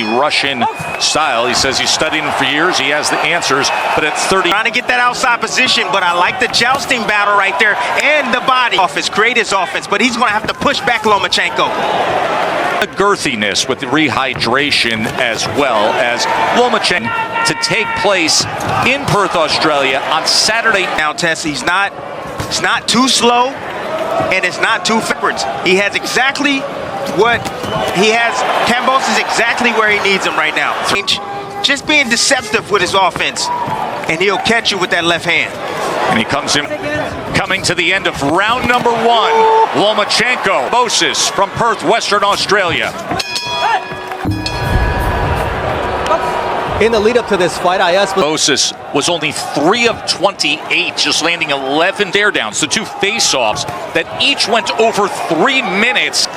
Russian style. He says he's studied him for years. He has the answers, but at 30. Trying to get that outside position, but I like the jousting battle right there and the body. Offense, create his offense, but he's going to have to push back Lomachenko. The girthiness with the rehydration as well as Lomachenko to take place in Perth, Australia on Saturday. Now, Tess, he's not too slow and it's not too backwards. He has exactly what he has. Kambosos is exactly where he needs him right now. Just being deceptive with his offense, and he'll catch you with that left hand. And he comes in, coming to the end of round number 1. Lomachenko, Kambosos from Perth, Western Australia. In the lead up to this fight, Kambosos was only 3 of 28, just landing 11 stare downs. The 2 face-offs that each went over 3 minutes.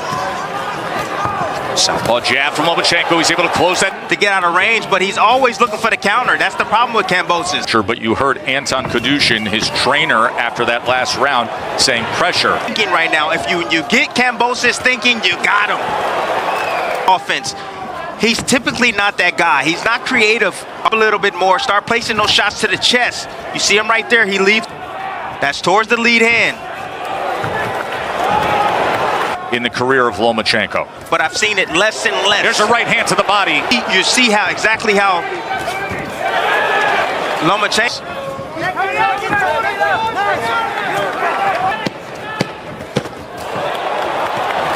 Southpaw jab from Lomachenko. He's able to close that to get out of range, but he's always looking for the counter. That's the problem with Kambosos. Sure, but you heard Anton Kadushin, his trainer, after that last round, saying pressure. Thinking right now, if you get Kambosos thinking, you got him. Offense. He's typically not that guy. He's not creative. A little bit more. Start placing those shots to the chest. You see him right there. He leads. That's towards the lead hand. In the career of Lomachenko. But I've seen it less and less. There's a right hand to the body. You see exactly how Lomachenko.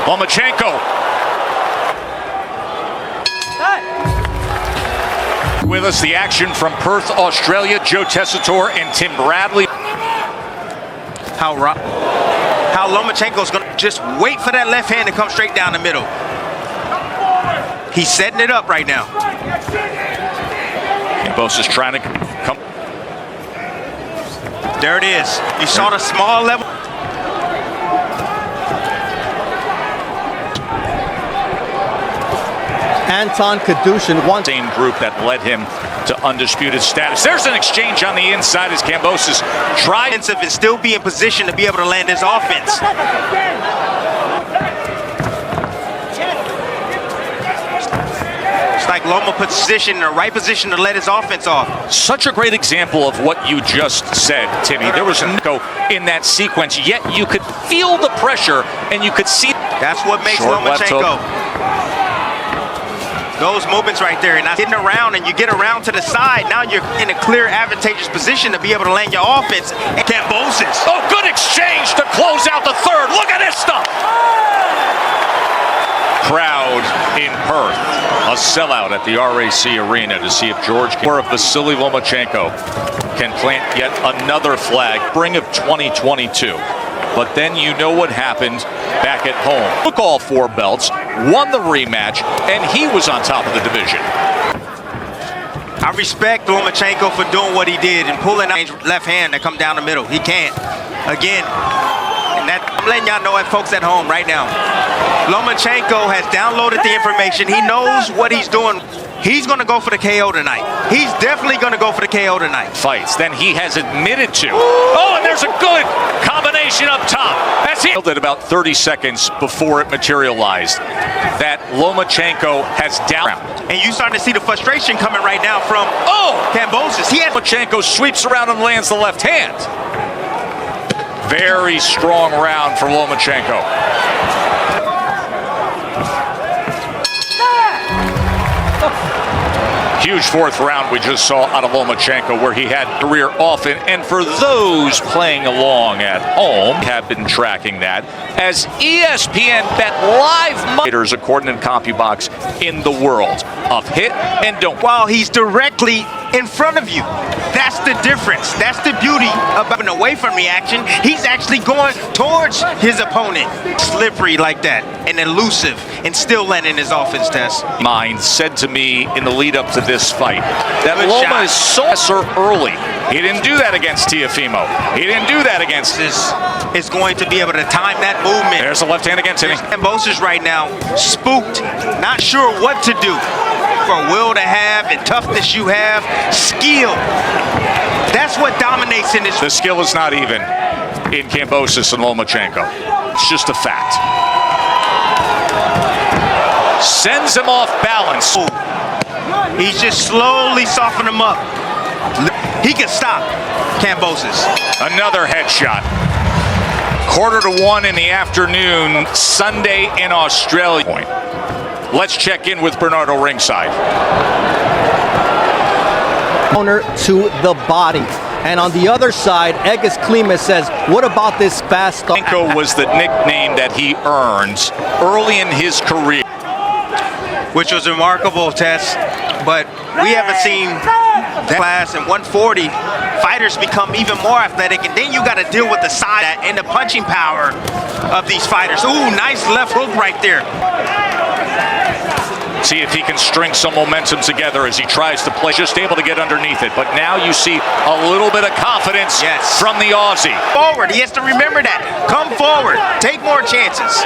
Lomachenko. With us, the action from Perth, Australia. Joe Tessitore and Tim Bradley. How Lomachenko's going to just wait for that left hand to come straight down the middle. He's setting it up right now. Kambosos trying to come. There it is. You saw the small level. Anton Kadushin won. Same group that led him to undisputed status. There's an exchange on the inside as Kambosos tried and still be in position to be able to land his offense. It's like Loma puts position in the right position to let his offense off. Such a great example of what you just said, Timmy. There was no in that sequence, yet you could feel the pressure and you could see. That's what makes Lomachenko. Those movements right there, and not getting around, and you get around to the side. Now you're in a clear, advantageous position to be able to land your offense. And Kambosos. Oh, good exchange to close out the third. Look at this stuff. Crowd in Perth, a sellout at the RAC Arena to see if George or if Vasiliy Lomachenko can plant yet another flag. Spring of 2022. But then you know what happened back at home. Took all 4 belts, won the rematch, and he was on top of the division. I respect Lomachenko for doing what he did and pulling out left hand to come down the middle. He can't. Again, and that I'm letting y'all know, folks at home right now. Lomachenko has downloaded the information. He knows what he's doing. He's going to go for the KO tonight. He's definitely going to go for the KO tonight. Fights. Then he has admitted to. Oh, and there's a good combination up top. That's it. At about 30 seconds before it materialized that Lomachenko has down. And you starting to see the frustration coming right now from Kambosos. Lomachenko sweeps around and lands the left hand. Very strong round for Lomachenko. Huge 4th round we just saw out of Lomachenko, where he had career often. And for those playing along at home, have been tracking that as ESPN bet live fighters according to CompuBox in the world of hit and don't. While he's directly in front of you. That's the difference. That's the beauty about away from reaction. He's actually going towards his opponent. Slippery like that and elusive and still landing his offense test. Mind said to me in the lead up to this fight that Loma is so early. He didn't do that against Teofimo. He didn't do that against this. Is going to be able to time that movement. There's a left hand again, Timmy. Kambosos right now, spooked, not sure what to do. For will to have and toughness you have, skill. That's what dominates in this. The skill is not even in Kambosos and Lomachenko. It's just a fact. Sends him off balance. He's just slowly softening him up. He can stop Kambosos. Another headshot. 1:45 in the afternoon, Sunday in Australia. Let's check in with Bernardo ringside. Owner to the body. And on the other side, Egis Klimas says, what about this fast start? Lomachenko was the nickname that he earned early in his career. Which was remarkable, Tess. But we haven't seen that class in 140. Fighters become even more athletic, and then you got to deal with the side and the punching power of these fighters. Ooh, nice left hook right there. See if he can string some momentum together as he tries to play. Just able to get underneath it. But now you see a little bit of confidence from the Aussie. Forward, he has to remember that. Come forward, take more chances.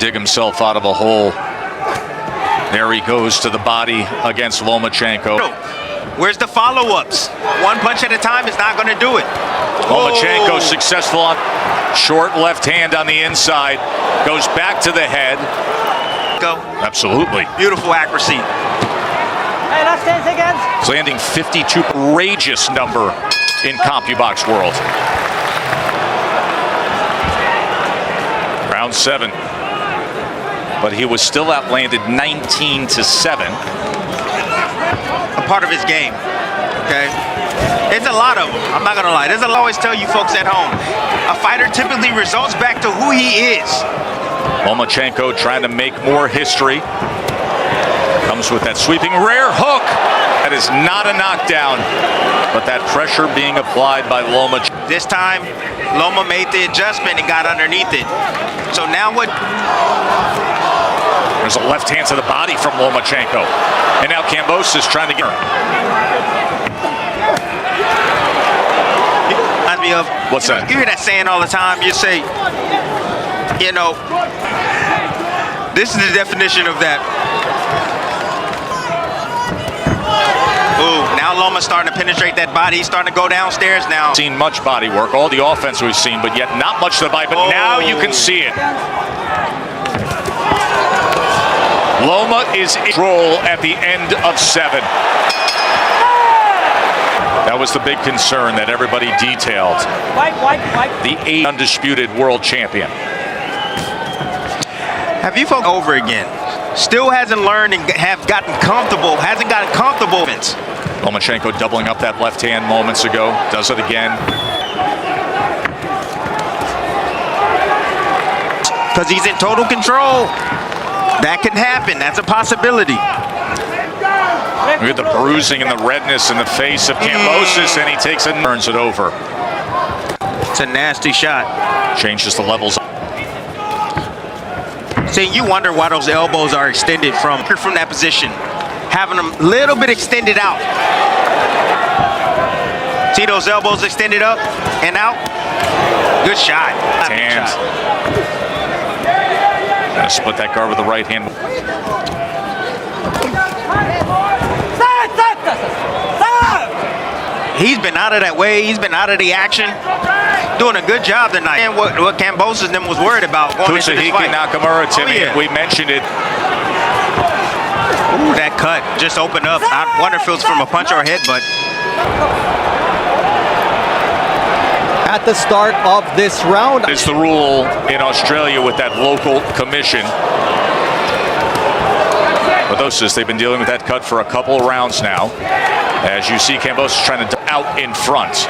Dig himself out of a hole. There he goes to the body against Lomachenko. Where's the follow-ups? One punch at a time is not going to do it. Lomachenko successful on short left hand on the inside. Goes back to the head. Go. Absolutely. Beautiful accuracy. Hey, last 10 seconds. He's landing 52. Outrageous number in CompuBox world. Round 7. But he was still outlanded 19-7. A part of his game, okay? It's a lot of them, I'm not gonna lie. There's a always tell you folks at home. A fighter typically results back to who he is. Lomachenko trying to make more history. Comes with that sweeping rear hook. That is not a knockdown, but that pressure being applied by Loma. This time, Loma made the adjustment and got underneath it. So now what? There's a left hand to the body from Lomachenko. And now Kambosos is trying to get her. Reminds me of, what's that? You hear that saying all the time. You say, you know, this is the definition of that. Ooh, now Loma's starting to penetrate that body. He's starting to go downstairs now. Seen much body work, all the offense we've seen, but yet not much to the body. But now you can see it. Loma is in control at the end of 7. That was the big concern that everybody detailed. Wipe. The 8 undisputed world champion. Have you folks over again? Still hasn't learned and have gotten comfortable, hasn't gotten comfortable. Lomachenko doubling up that left hand moments ago, does it again. Because he's in total control. That can happen, that's a possibility. Look at the bruising and the redness in the face of Kambosos, and he takes it and turns it over. It's a nasty shot. Changes the levels. See, you wonder why those elbows are extended from that position. Having them a little bit extended out. See those elbows extended up and out? Good shot. Hands. Gonna split that guard with the right hand. He's been out of that way. He's been out of the action. Doing a good job tonight. And what Kambosos them was worried about going into this fight. Nakamura, Timmy, we mentioned it. Ooh, that cut just opened up. I wonder if it was from a punch or a headbutt. At the start of this round. It's the rule in Australia with that local commission. Kambosos, they've been dealing with that cut for a couple of rounds now. As you see Kambosos trying to out in front.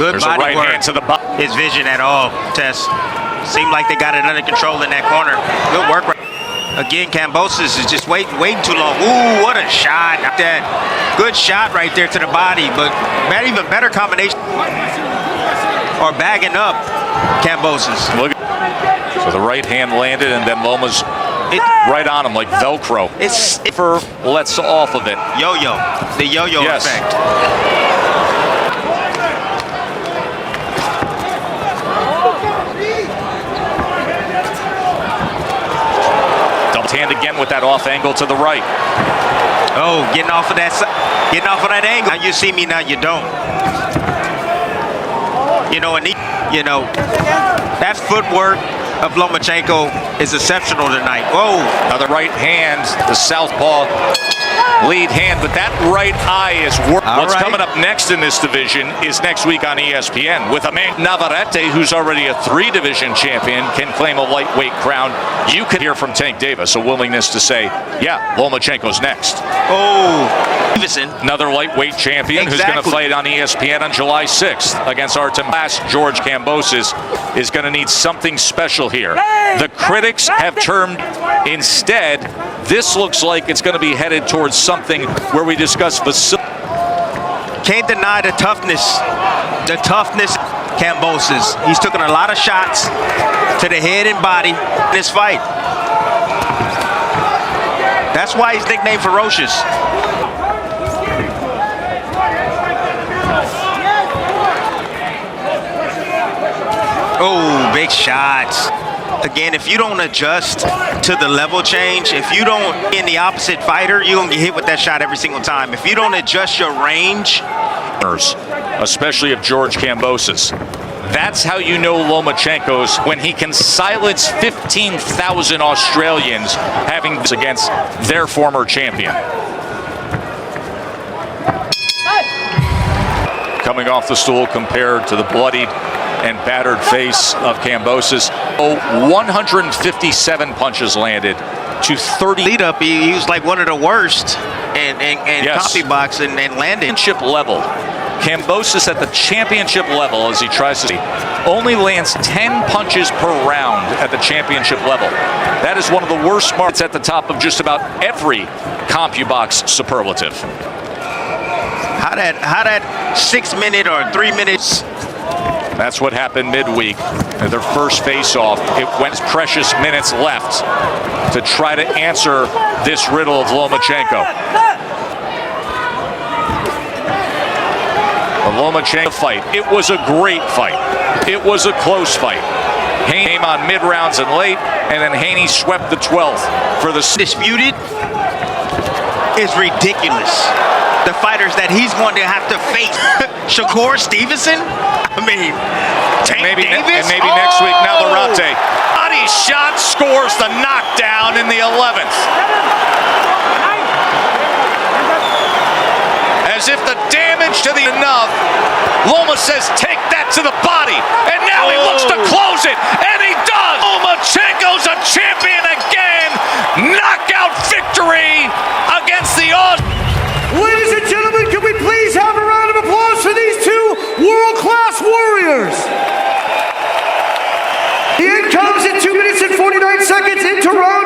Good There's body a right work. hand to the body. His vision at all, Tess. Seemed like they got it under control in that corner. Good work. Again, Kambosos is just waiting too long. Ooh, what a shot. That good shot right there to the body, but even better combination. Or bagging up Kambosos. Look. So the right hand landed, and then Loma's right on him like Velcro. It's lets off of it. Yo-yo. The yo-yo effect. Hand again with that off angle to the right. Oh, getting off of that angle. Now you see me, now you don't. You know, that footwork of Lomachenko is exceptional tonight. Whoa. Now the right hand, the southpaw lead hand, but that right eye is what's coming up next in this division is next week on ESPN with a man Navarrete, who's already a 3-division champion, can claim a lightweight crown. You could hear from Tank Davis a willingness to say, yeah, Lomachenko's next. Oh, Davison. Another lightweight champion who's going to fight on ESPN on July 6th against Artem. George Kambosos is going to need something special here. The critics have termed instead, this looks like it's going to be headed towards something where we discuss Vasily. Can't deny the toughness. Kambosos. He's taken a lot of shots to the head and body in this fight. That's why he's nicknamed Ferocious. Oh, big shots. Again, if you don't adjust to the level change, if you don't in the opposite fighter, you're going to get hit with that shot every single time. If you don't adjust your range. Especially of George Kambosos. That's how you know Lomachenko's when he can silence 15,000 Australians having this against their former champion. Coming off the stool compared to the bloodied and battered face of Kambosos. 157 punches landed to 30. Lead up, he was like one of the worst and copy box and landing. Championship level. Kambosos at the championship level, as he tries to see, only lands 10 punches per round at the championship level. That is one of the worst marks at the top of just about every CompuBox superlative. How that 6 minute or 3 minutes. That's what happened midweek. Their first face-off. It went precious minutes left to try to answer this riddle of Lomachenko. The Lomachenko fight. It was a great fight. It was a close fight. Haney came on mid-rounds and late, and then Haney swept the 12th for the disputed. Is ridiculous. The fighters that he's going to have to face. Shakur Stevenson? I mean, maybe Davis? Next week, Navarrete. Body shot scores the knockdown in the 11th. As if the damage to the enough, Loma says, take that to the body. And now he looks to close it, and he does. Lomachenko's a champion again. Knockout victory against the Aussies. Ladies and gentlemen, can we please have a round of applause for these two world-class warriors? The end comes in 2 minutes and 49 seconds into round